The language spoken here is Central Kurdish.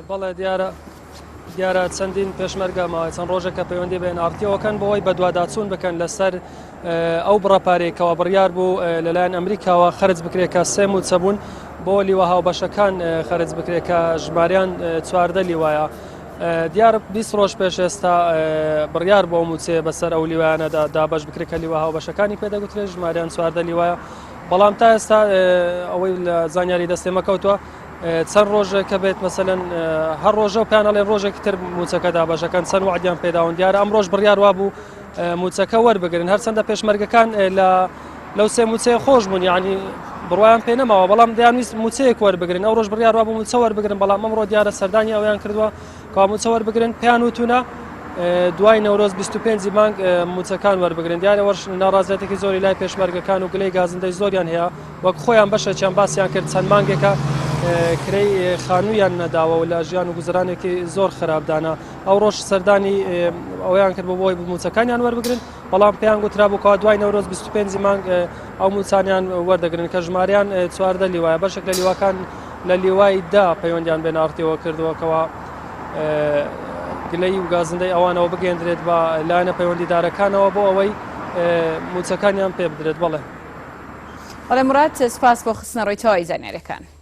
بەڵێ دیارە چەندین پێشمەرگەمە چەند ڕۆژێکە پەیوەندی بە NRTەوەکەن بۆەوەی بە دوواداچوون بکەن لەسەر ئەو بڕەپارێکەوە بڕیار بوو لەلایەن ئەمریکاوە خەرج بکرێکە 3 موچە بوون بۆ لیوە هاوبەشەکان خەرج بکرێکە ژماریان 14 لیوایە. دیارە 20 ڕۆژ پێش ئێستا بڕیار بۆ موچێ بەسەر ئەو لیوانەدا دابەش بکرێکە لیوە هاوبەشەکانی پێدەگوترێت ژماریان 14 لیوایە. بەڵام تا ئێستا ئەوەی لە زانیاری دەستێمەکەوتوە چەند ڕۆژێکە بێت مەسەلەن هەر ڕۆژە و پێیانەڵێن ڕۆژێکی تر موچەکە دابەشەکەن چەند وعدیان پێداون دیارە ئەم ڕۆژ بڕیار وا بوو موچەکە وەربگرن هەرچەندە پێشمەرگەکان لەو سێ موچەیە خۆش بوون یعنی بڕوایان پێ نەماوە بەڵام دەیانویست موچەیەک وەربگرن ئەو ڕۆژ بڕیار وا بوو موچە وەربگرن بەڵام ئەمڕۆ دیارە سەردانی ئەویان کردووە کە موچە وەربگرن پێیان وتونە دوای نەورۆز 25 مانگ موچەکان وەربگرن دیارە وەرش ناڕازێتێکی زۆری لای پێشمەرگەکان و گلەی گازندەی زۆریان هەیە وەک خۆیان بەشێکیان باسییان کرد چەند مانگێکە کرەی خانوویان نەداوە و لە ژیان و گوزرانێکی زۆر خراپدانە ئەو ڕۆژ سەردانی ئەویان کرد بۆی موچەکانیان وەربگرن بەڵام پێیان گوترا بووکەوە دوای نەورۆز 25 مانگ ئەو موچانیان وەردەگرن کە ژماریان 14 لیوایە بەشێک لە لیواکان لە لیوای دا پەیوەندیان بە NRTەوە کردووەکەوە گلەی و گازندەی ئەوانەوە بگەێنرێت بە لایەنە پەیوەندیدارەکانەوە بۆ ئەوەی موچەکانیان پێ بدرێت. بەڵێ مراد سپاس بۆ خستنەڕۆی تەواوی زانیاریەکان.